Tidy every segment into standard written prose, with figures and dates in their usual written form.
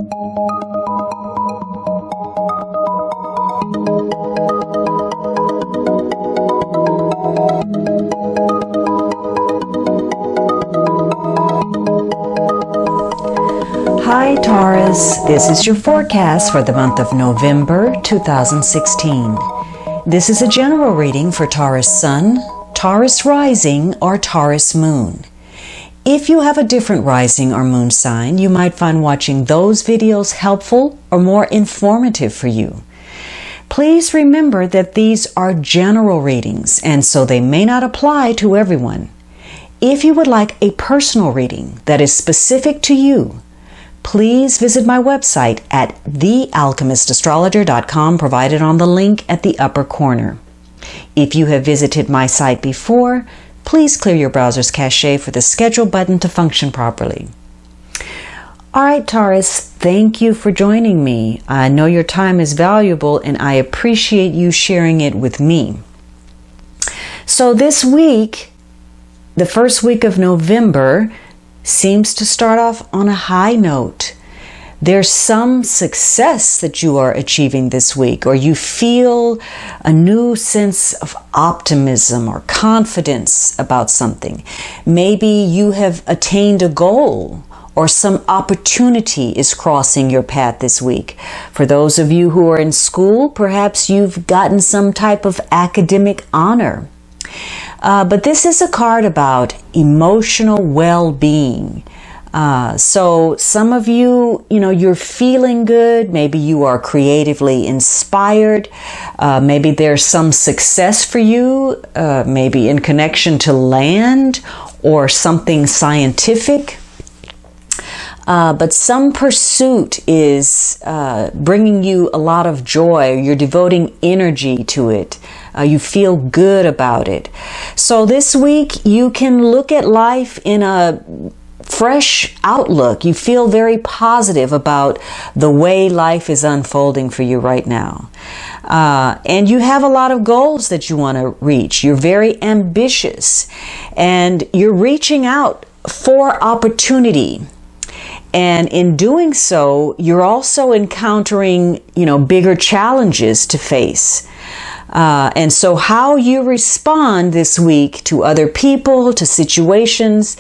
Hi Taurus, this is your forecast for the month of November 2016. This is a general reading for Taurus Sun, Taurus Rising, or Taurus Moon. If you have a different rising or moon sign, you might find watching those videos helpful or more informative for you. Please remember that these are general readings, and so they may not apply to everyone. If you would like a personal reading that is specific to you, please visit my website at thealchemistastrologer.com, provided on the link at the upper corner. If you have visited my site before, please clear your browser's cache for the schedule button to function properly. All right, Taurus, thank you for joining me. I know your time is valuable and I appreciate you sharing it with me. So this week, the first week of November, seems to start off on a high note. There's some success that you are achieving this week, or you feel a new sense of optimism or confidence about something. Maybe you have attained a goal, or some opportunity is crossing your path this week. For those of you who are in school, perhaps you've gotten some type of academic honor. But this is a card about emotional well-being. So some of you, you're feeling good. Maybe you are creatively inspired. Maybe there's some success for you, maybe in connection to land or something scientific. But some pursuit is bringing you a lot of joy. You're devoting energy to it. You feel good about it. So this week you can look at life in a fresh outlook. You feel very positive about the way life is unfolding for you right now. And you have a lot of goals that you want to reach. You're very ambitious and you're reaching out for opportunity. And in doing so, you're also encountering, bigger challenges to face. And so how you respond this week to other people, to situations,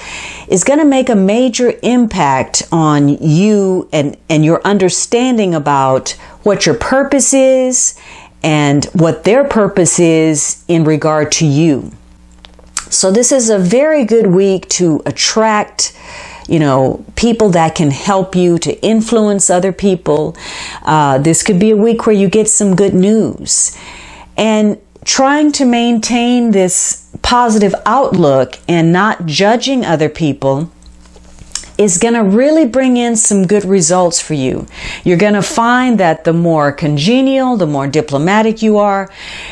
is going to make a major impact on you and your understanding about what your purpose is and what their purpose is in regard to you. So this is a very good week to attract people that can help you to influence other people. This could be a week where you get some good news. And trying to maintain this positive outlook and not judging other people is going to really bring in some good results for you. You're going to find that the more congenial, the more diplomatic you are,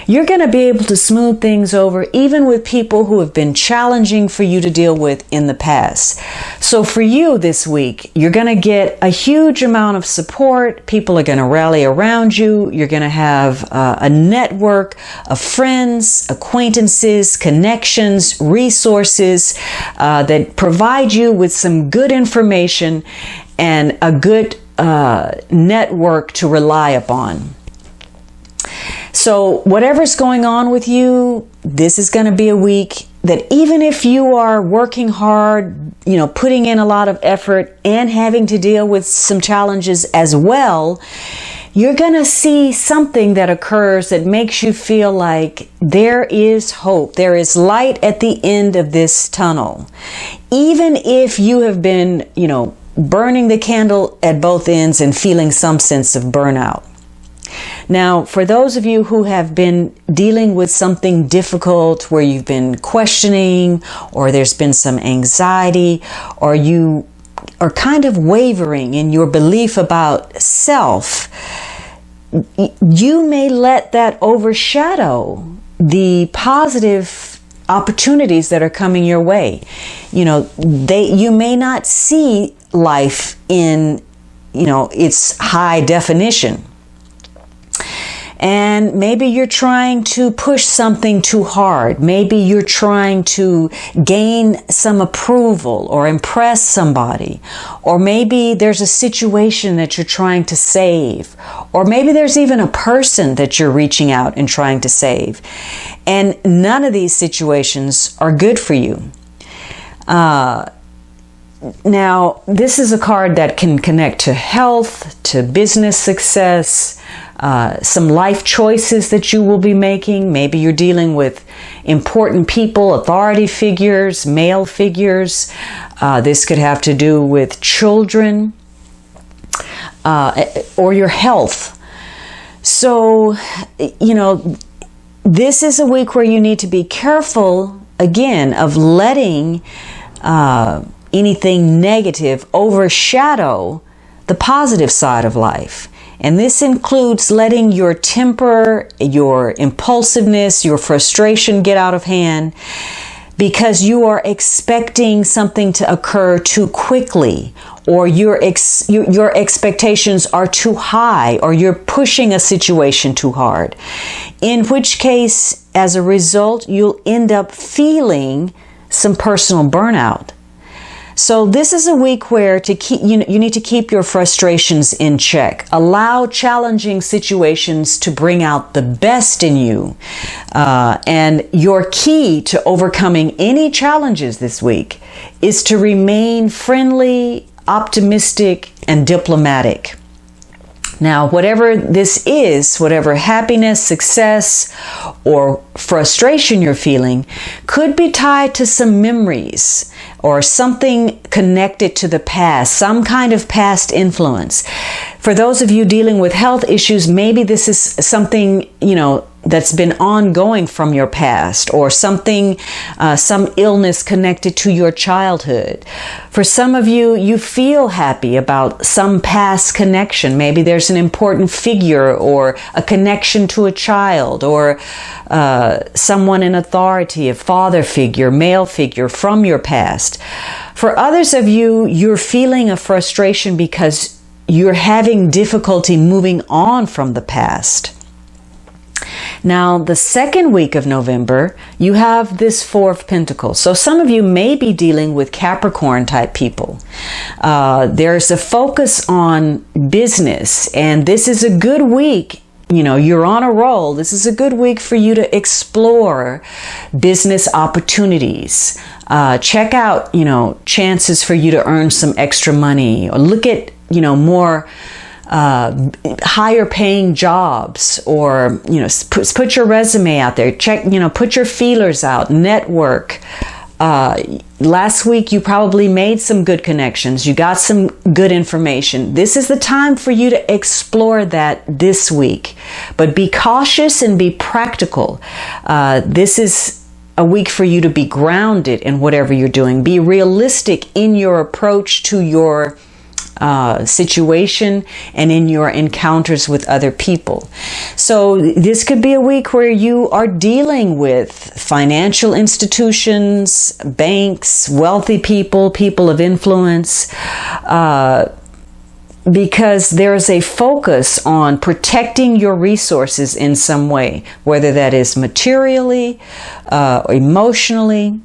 you're going to be able to smooth things over even with people who have been challenging for you to deal with in the past. So for you this week, you're going to get a huge amount of support. People are going to rally around you. You're going to have a network of friends, acquaintances, connections, resources that provide you with some good information and a good network to rely upon. So whatever's going on with you, this is going to be a week that even if you are working hard, putting in a lot of effort and having to deal with some challenges as well, you're going to see something that occurs that makes you feel like there is hope. There is light at the end of this tunnel. Even if you have been, burning the candle at both ends and feeling some sense of burnout. Now, for those of you who have been dealing with something difficult where you've been questioning, or there's been some anxiety, or you are kind of wavering in your belief about self, you may let that overshadow the positive opportunities that are coming your way. You may not see life in, its high definition. And maybe you're trying to push something too hard. Maybe you're trying to gain some approval or impress somebody. Or maybe there's a situation that you're trying to save. Or maybe there's even a person that you're reaching out and trying to save. And none of these situations are good for you. Now, this is a card that can connect to health, to business success, some life choices that you will be making. Maybe you're dealing with important people, authority figures, male figures. This could have to do with children or your health. So, this is a week where you need to be careful, again, of letting anything negative overshadow the positive side of life. And this includes letting your temper, your impulsiveness, your frustration get out of hand because you are expecting something to occur too quickly, or your expectations are too high, or you're pushing a situation too hard. In which case, as a result, you'll end up feeling some personal burnout. So this is a week where you need to keep your frustrations in check. Allow challenging situations to bring out the best in you. And your key to overcoming any challenges this week is to remain friendly, optimistic, and diplomatic. Now, whatever this is, whatever happiness, success, or frustration you're feeling, could be tied to some memories or something connected to the past, some kind of past influence. For those of you dealing with health issues, maybe this is something, that's been ongoing from your past, or something, some illness connected to your childhood. For some of you, you feel happy about some past connection. Maybe there's an important figure or a connection to a child, or someone in authority, a father figure, male figure from your past. For others of you, you're feeling a frustration because you're having difficulty moving on from the past. Now, the second week of November, you have this Four of Pentacles. So some of you may be dealing with Capricorn type people. There's a focus on business, and this is a good week. You're on a roll. This is a good week for you to explore business opportunities. Check out, chances for you to earn some extra money, or look at, more higher paying jobs, or put your resume out there. Check, put your feelers out, network. Last week you probably made some good connections, you got some good information. This is the time for you to explore that this week, but be cautious and be practical. This is a week for you to be grounded in whatever you're doing. Be realistic in your approach to your situation and in your encounters with other people. So this could be a week where you are dealing with financial institutions, banks, wealthy people, people of influence, because there's a focus on protecting your resources in some way, whether that is materially, or emotionally.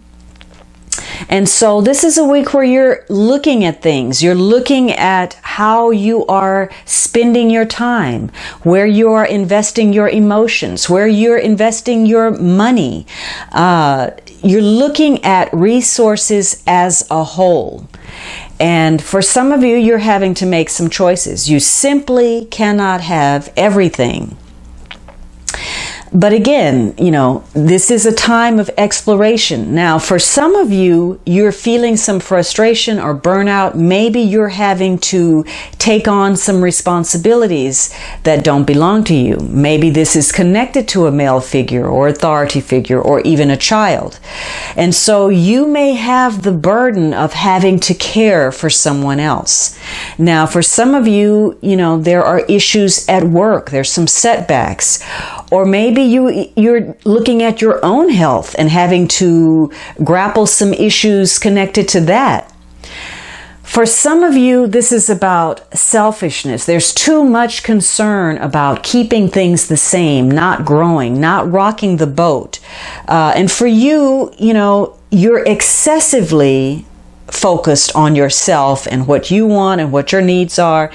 And so this is a week where you're looking at things. You're looking at how you are spending your time, where you are investing your emotions, where you're investing your money. You're looking at resources as a whole. And for some of you, you're having to make some choices. You simply cannot have everything. But again, this is a time of exploration. Now, for some of you, you're feeling some frustration or burnout. Maybe you're having to take on some responsibilities that don't belong to you. Maybe this is connected to a male figure or authority figure or even a child. And so you may have the burden of having to care for someone else. Now, for some of you, there are issues at work. There's some setbacks. Or maybe you're looking at your own health and having to grapple some issues connected to that. For some of you, this is about selfishness. There's too much concern about keeping things the same, not growing, not rocking the boat. And for you, you're excessively focused on yourself and what you want and what your needs are.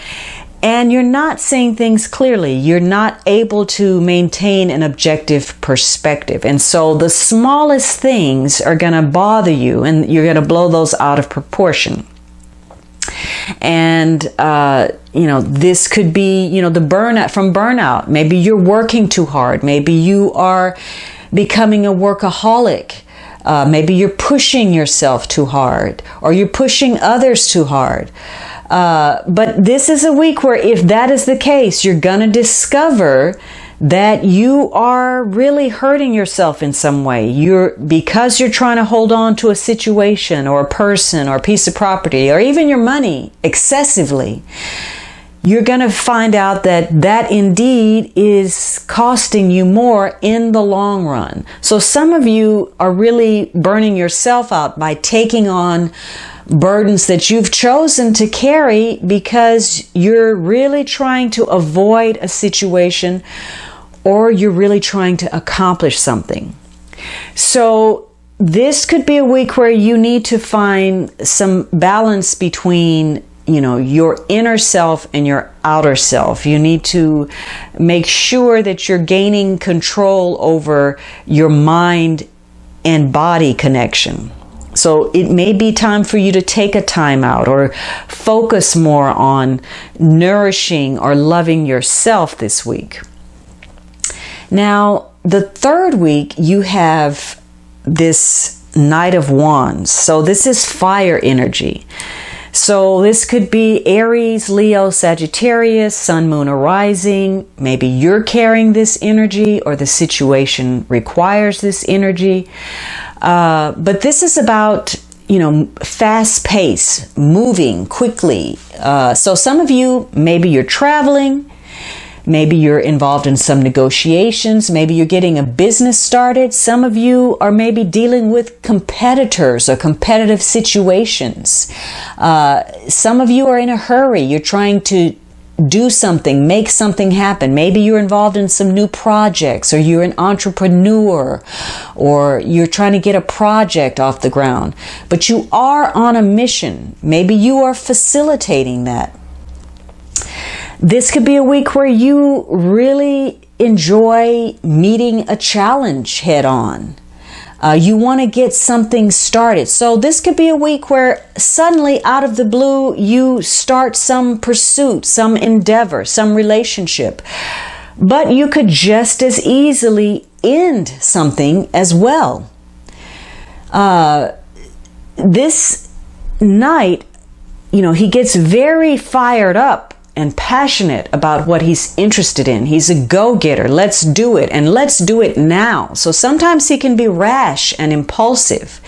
And you're not seeing things clearly. You're not able to maintain an objective perspective. And so the smallest things are going to bother you, and you're going to blow those out of proportion. And, this could be, the burnout. Maybe you're working too hard. Maybe you are becoming a workaholic. Maybe you're pushing yourself too hard, or you're pushing others too hard. But this is a week where, if that is the case, you're going to discover that you are really hurting yourself in some way. Because you're trying to hold on to a situation or a person or a piece of property or even your money excessively. You're going to find out that indeed is costing you more in the long run. So some of you are really burning yourself out by taking on burdens that you've chosen to carry because you're really trying to avoid a situation, or you're really trying to accomplish something. So this could be a week where you need to find some balance between, your inner self and your outer self. You need to make sure that you're gaining control over your mind and body connection. So it may be time for you to take a time out or focus more on nourishing or loving yourself this week. Now, the third week, you have this Knight of Wands. So this is fire energy. So this could be Aries, Leo, Sagittarius, Sun, Moon, or Rising. Maybe you're carrying this energy, or the situation requires this energy. But this is about, fast pace, moving quickly. So some of you, maybe you're traveling. Maybe you're involved in some negotiations. Maybe you're getting a business started. Some of you are maybe dealing with competitors or competitive situations. Some of you are in a hurry. You're trying to do something, make something happen. Maybe you're involved in some new projects, or you're an entrepreneur, or you're trying to get a project off the ground. But you are on a mission. Maybe you are facilitating that. This could be a week where you really enjoy meeting a challenge head on. You want to get something started. So this could be a week where suddenly, out of the blue, you start some pursuit, some endeavor, some relationship. But you could just as easily end something as well. This Knight, he gets very fired up and passionate about what he's interested in. He's a go-getter. Let's do it, and let's do it now. So sometimes he can be rash and impulsive.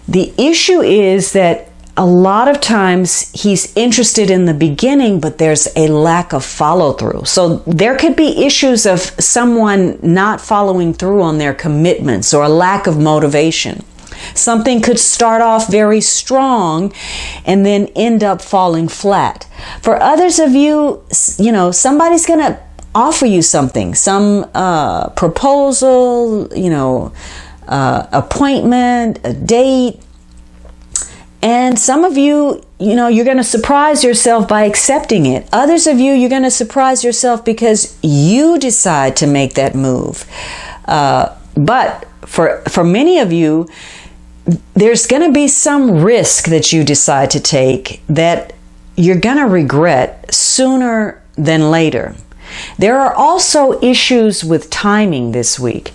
The issue is that a lot of times he's interested in the beginning, but there's a lack of follow-through. So there could be issues of someone not following through on their commitments, or a lack of motivation. Something could start off very strong and then end up falling flat. For others of you, somebody's going to offer you something, some proposal, appointment, a date. And some of you, you're going to surprise yourself by accepting it. Others of you, you're going to surprise yourself because you decide to make that move. But for many of you, there's going to be some risk that you decide to take that you're going to regret sooner than later. There are also issues with timing this week.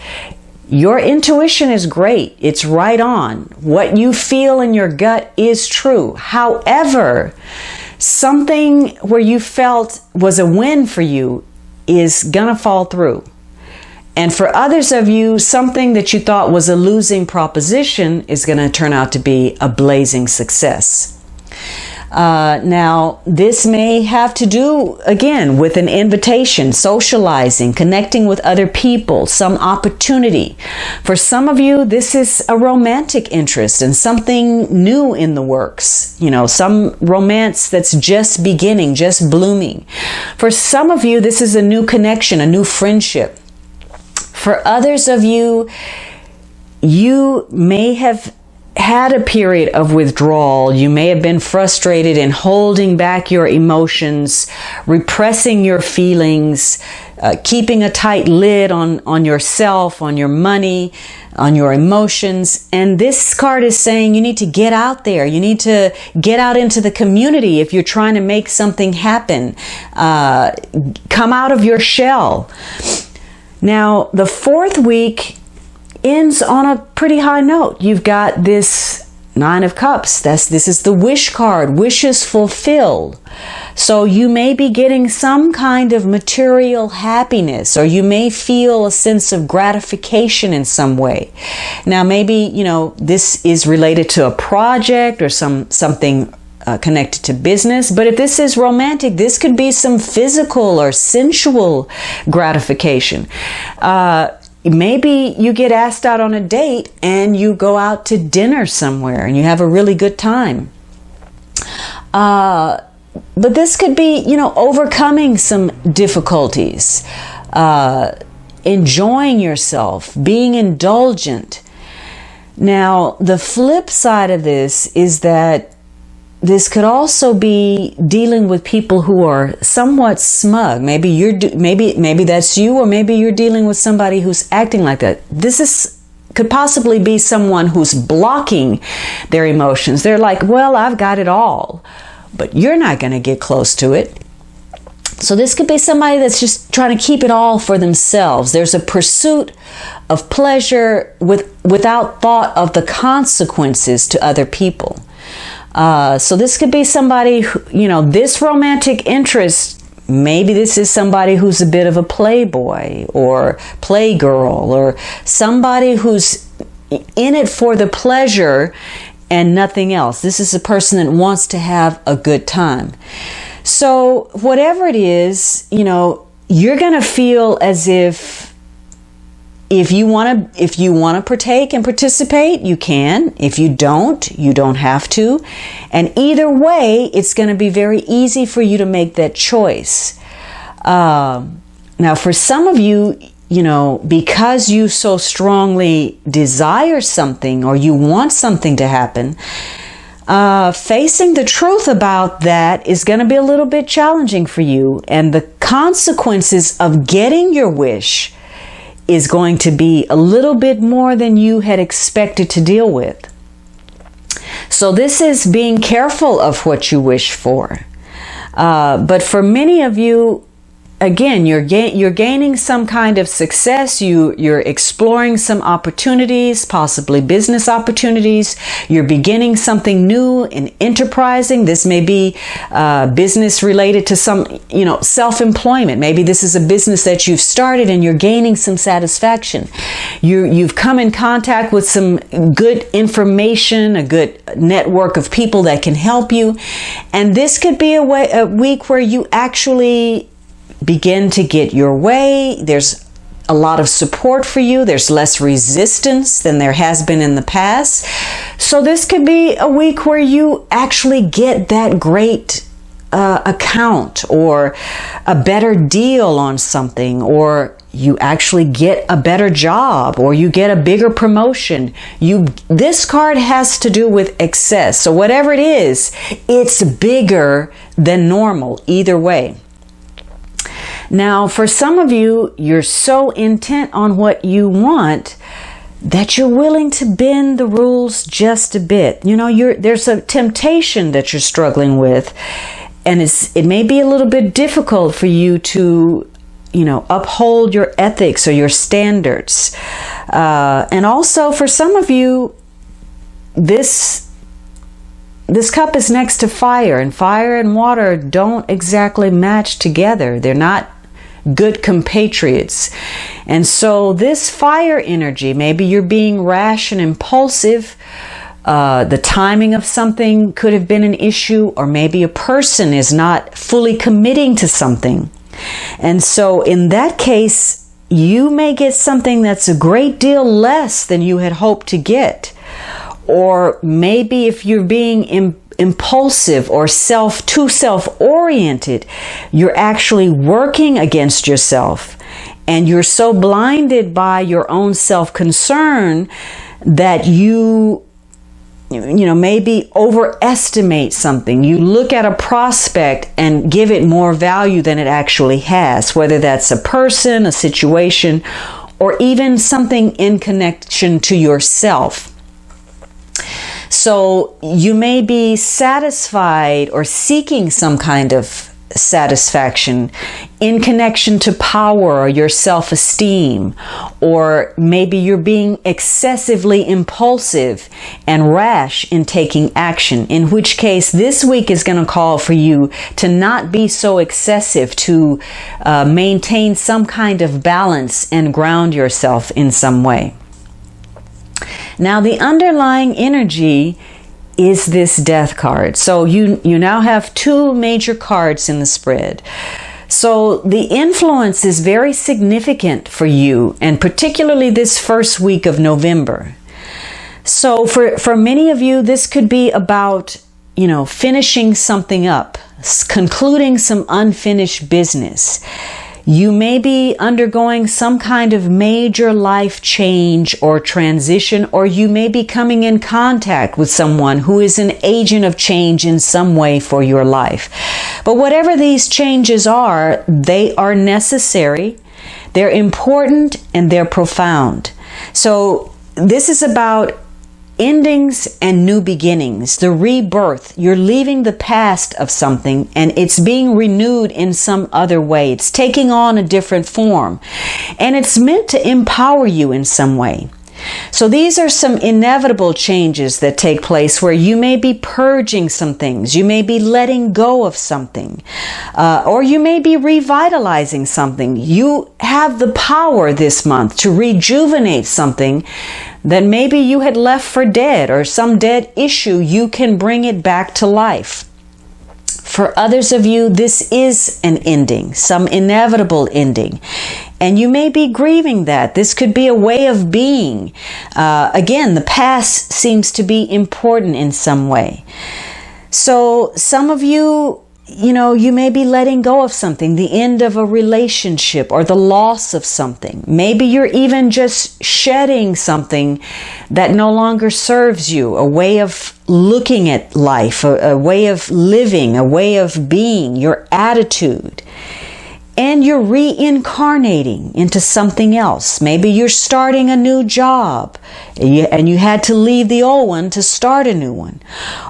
Your intuition is great. It's right on. What you feel in your gut is true. However, something where you felt was a win for you is going to fall through. And for others of you, something that you thought was a losing proposition is going to turn out to be a blazing success. Now, this may have to do, again, with an invitation, socializing, connecting with other people, some opportunity. For some of you, this is a romantic interest and something new in the works. You know, some romance that's just beginning, just blooming. For some of you, this is a new connection, a new friendship. For others of you, you may have had a period of withdrawal. You may have been frustrated in holding back your emotions, repressing your feelings, keeping a tight lid on yourself, on your money, on your emotions. And this card is saying you need to get out there. You need to get out into the community if you're trying to make something happen. Come out of your shell. Now, the fourth week ends on a pretty high note. You've got this Nine of Cups. This is the wish card, wishes fulfilled. So you may be getting some kind of material happiness, or you may feel a sense of gratification in some way. Now, maybe, you know, this is related to a project or something connected to business. But if this is romantic, this could be some physical or sensual gratification. Maybe you get asked out on a date and you go out to dinner somewhere and you have a really good time. But this could be, you know, overcoming some difficulties, enjoying yourself, being indulgent. Now, the flip side of this is that this could also be dealing with people who are somewhat smug. Maybe maybe that's you, or maybe you're dealing with somebody who's acting like that. Could possibly be someone who's blocking their emotions. They're like, well, I've got it all, but you're not going to get close to it. So this could be somebody that's just trying to keep it all for themselves. There's a pursuit of pleasure without thought of the consequences to other people. So this could be somebody who, you know, this romantic interest, maybe this is somebody who's a bit of a playboy or playgirl, or somebody who's in it for the pleasure and nothing else. This is a person that wants to have a good time. So whatever it is, you know, you're going to feel as if you want to partake and participate, you can. If you don't have to. And either way, it's going to be very easy for you to make that choice. Now, for some of you, you know, because you so strongly desire something or you want something to happen, facing the truth about that is going to be a little bit challenging for you. And the consequences of getting your wish is going to be a little bit more than you had expected to deal with. So this is being careful of what you wish for. But for many of you, again, you're gaining some kind of success. You're exploring some opportunities, possibly business opportunities. You're beginning something new and enterprising. This may be business related to some, you know, self-employment. Maybe this is a business that you've started and you're gaining some satisfaction. You've come in contact with some good information, a good network of people that can help you. And this could be a week where you actually begin to get your way. There's a lot of support for you. There's less resistance than there has been in the past. So this could be a week where you actually get that great account or a better deal on something, or you actually get a better job, or you get a bigger promotion. This card has to do with excess. So whatever it is, it's bigger than normal either way. Now, for some of you, you're so intent on what you want that you're willing to bend the rules just a bit. You know, there's a temptation that you're struggling with, and it may be a little bit difficult for you to, you know, uphold your ethics or your standards. And also, for some of you, this cup is next to fire, and fire and water don't exactly match together. They're not good compatriots. And so this fire energy, maybe you're being rash and impulsive, The timing of something could have been an issue, or maybe a person is not fully committing to something. And so in that case, you may get something that's a great deal less than you had hoped to get. Or maybe if you're being impulsive or too self-oriented, you're actually working against yourself, and you're so blinded by your own self-concern that you maybe overestimate something. You look at a prospect and give it more value than it actually has, whether that's a person, a situation, or even something in connection to yourself. So you may be satisfied or seeking some kind of satisfaction in connection to power or your self-esteem, or maybe you're being excessively impulsive and rash in taking action, in which case this week is going to call for you to not be so excessive, to maintain some kind of balance and ground yourself in some way. Now, the underlying energy is this Death card. So you now have two major cards in the spread. So the influence is very significant for you, and particularly this first week of November. So for many of you, this could be about, finishing something up, concluding some unfinished business. You may be undergoing some kind of major life change or transition, or you may be coming in contact with someone who is an agent of change in some way for your life. But whatever these changes are, they are necessary, they're important, and they're profound. So this is about endings and new beginnings, the rebirth. You're leaving the past of something and it's being renewed in some other way. It's taking on a different form, and it's meant to empower you in some way. So these are some inevitable changes that take place where you may be purging some things, you may be letting go of something, or you may be revitalizing something. You have the power this month to rejuvenate something that maybe you had left for dead, or some dead issue. You can bring it back to life. For others of you, this is an ending, some inevitable ending. And you may be grieving that. This could be a way of being. Again, the past seems to be important in some way. So some of you, you may be letting go of something, the end of a relationship or the loss of something. Maybe you're even just shedding something that no longer serves you, a way of looking at life, a way of living, a way of being, your attitude. And you're reincarnating into something else. Maybe you're starting a new job and you had to leave the old one to start a new one.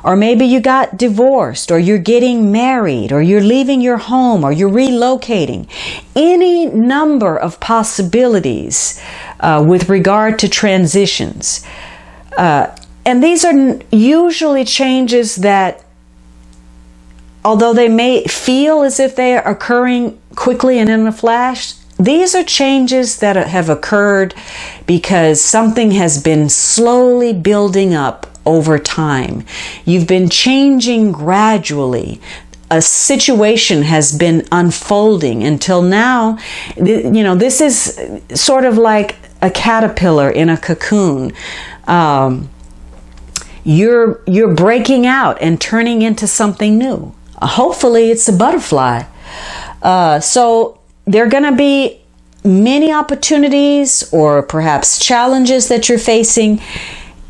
Or maybe you got divorced, or you're getting married, or you're leaving your home, or you're relocating. Any number of possibilities with regard to transitions. And these are usually changes that, although they may feel as if they are occurring quickly and in a flash, these are changes that have occurred because something has been slowly building up over time. You've been changing gradually. A situation has been unfolding until now. This is sort of like a caterpillar in a cocoon. You're breaking out and turning into something new. Hopefully it's a butterfly. So there are going to be many opportunities or perhaps challenges that you're facing,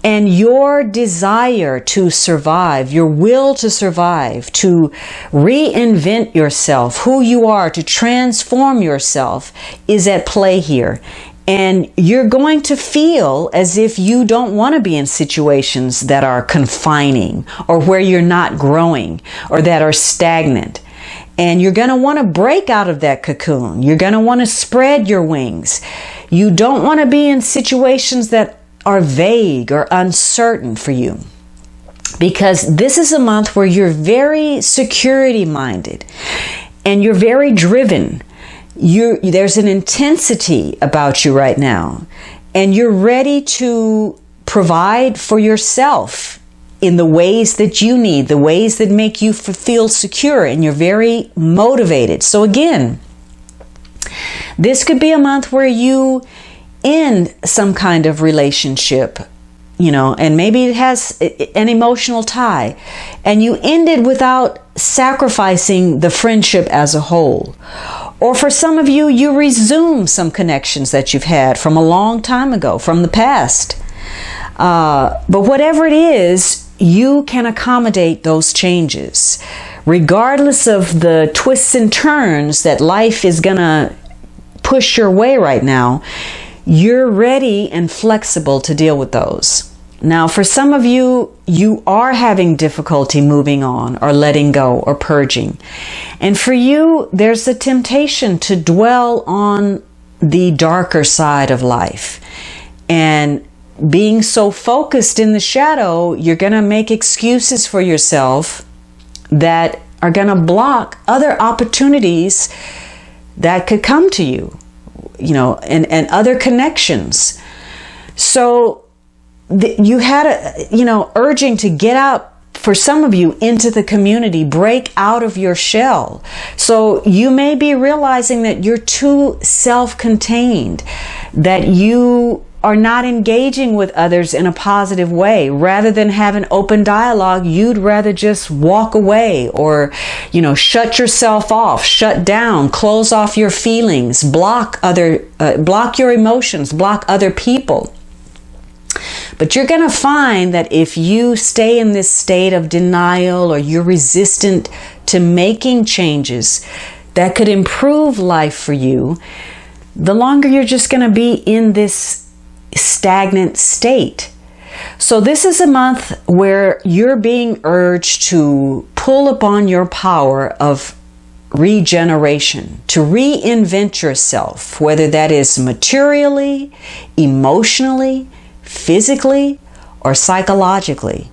and your desire to survive, your will to survive, to reinvent yourself, who you are, to transform yourself is at play here. And you're going to feel as if you don't want to be in situations that are confining, or where you're not growing, or that are stagnant. And you're going to want to break out of that cocoon. You're going to want to spread your wings. You don't want to be in situations that are vague or uncertain for you. Because this is a month where you're very security minded and you're very driven. There's an intensity about you right now, and you're ready to provide for yourself in the ways that you need, the ways that make you feel secure, and you're very motivated. So again, this could be a month where you end some kind of relationship, and maybe it has an emotional tie, and you end it without sacrificing the friendship as a whole. Or for some of you, you resume some connections that you've had from a long time ago, from the past. But whatever it is, you can accommodate those changes. Regardless of the twists and turns that life is going to push your way right now, you're ready and flexible to deal with those. Now, for some of you, you are having difficulty moving on or letting go or purging. And for you, there's a temptation to dwell on the darker side of life. And being so focused in the shadow, you're going to make excuses for yourself that are going to block other opportunities that could come to you, and other connections. So you had urging to get out, for some of you, into the community, break out of your shell. So you may be realizing that you're too self-contained, that you are not engaging with others in a positive way. Rather than have an open dialogue, you'd rather just walk away or, shut yourself off, shut down, close off your feelings, block your emotions, block other people. But you're going to find that if you stay in this state of denial, or you're resistant to making changes that could improve life for you, the longer you're just going to be in this stagnant state. So this is a month where you're being urged to pull upon your power of regeneration, to reinvent yourself, whether that is materially, emotionally, physically, or psychologically.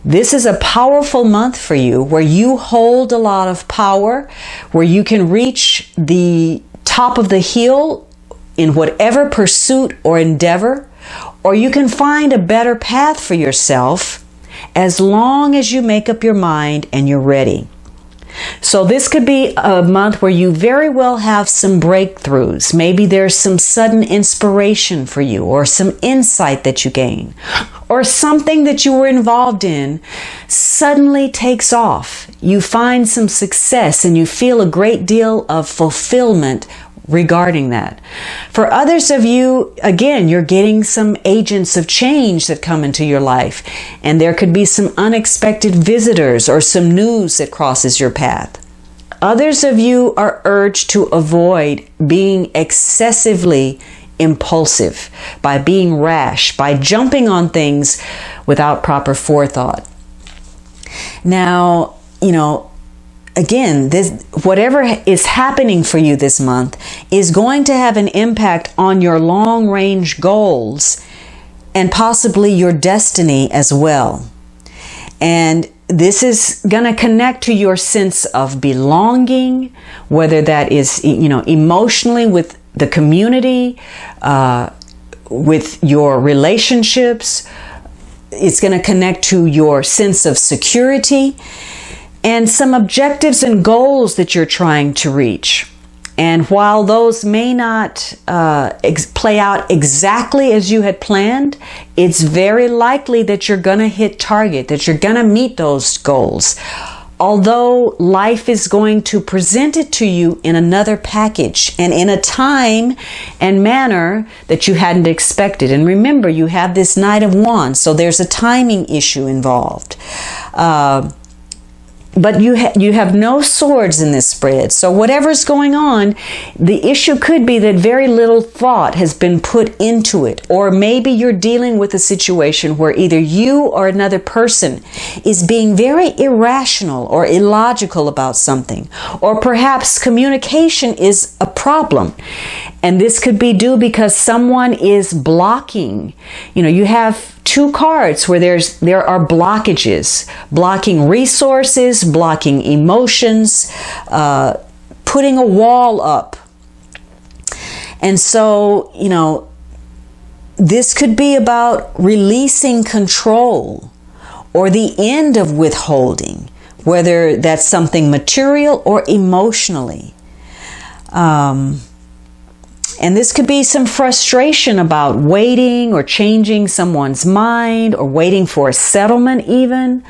This is a powerful month for you, where you hold a lot of power, where you can reach the top of the hill in whatever pursuit or endeavor, or you can find a better path for yourself as long as you make up your mind and you're ready. So this could be a month where you very well have some breakthroughs. Maybe there's some sudden inspiration for you, or some insight that you gain, or something that you were involved in suddenly takes off. You find some success and you feel a great deal of fulfillment regarding that. For others of you, again, you're getting some agents of change that come into your life, and there could be some unexpected visitors or some news that crosses your path. Others of you are urged to avoid being excessively impulsive, by being rash, by jumping on things without proper forethought. Now, again, whatever is happening for you this month is going to have an impact on your long-range goals and possibly your destiny as well. And this is going to connect to your sense of belonging, whether that is, emotionally with the community, with your relationships. It's going to connect to your sense of security, and some objectives and goals that you're trying to reach. And while those may not play out exactly as you had planned, it's very likely that you're going to hit target, that you're going to meet those goals. Although life is going to present it to you in another package and in a time and manner that you hadn't expected. And remember, you have this Knight of Wands, so there's a timing issue involved. But you have no swords in this spread. So whatever's going on, the issue could be that very little thought has been put into it. Or maybe you're dealing with a situation where either you or another person is being very irrational or illogical about something. Or perhaps communication is a problem. And this could be due because someone is blocking. You have two cards where there are blockages, blocking resources, blocking emotions, putting a wall up. And so, This could be about releasing control or the end of withholding, whether that's something material or emotionally. And this could be some frustration about waiting or changing someone's mind or waiting for a settlement even.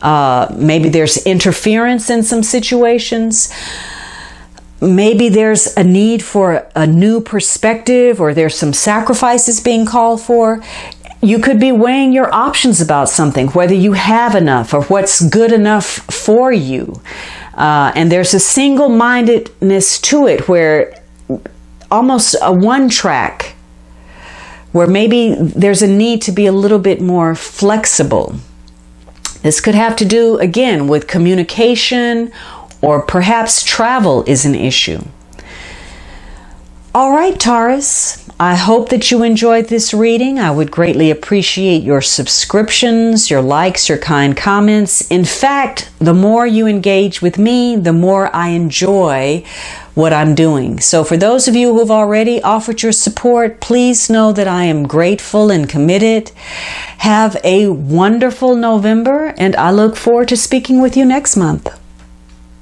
Maybe there's interference in some situations. Maybe there's a need for a new perspective, or there's some sacrifices being called for. You could be weighing your options about something, whether you have enough or what's good enough for you. And there's a single-mindedness to it, where almost a one track, where maybe there's a need to be a little bit more flexible. This could have to do, again, with communication, or perhaps travel is an issue. All right, Taurus, I hope that you enjoyed this reading. I would greatly appreciate your subscriptions, your likes, your kind comments. In fact, the more you engage with me, the more I enjoy what I'm doing. So for those of you who have already offered your support, please know that I am grateful and committed. Have a wonderful November, and I look forward to speaking with you next month.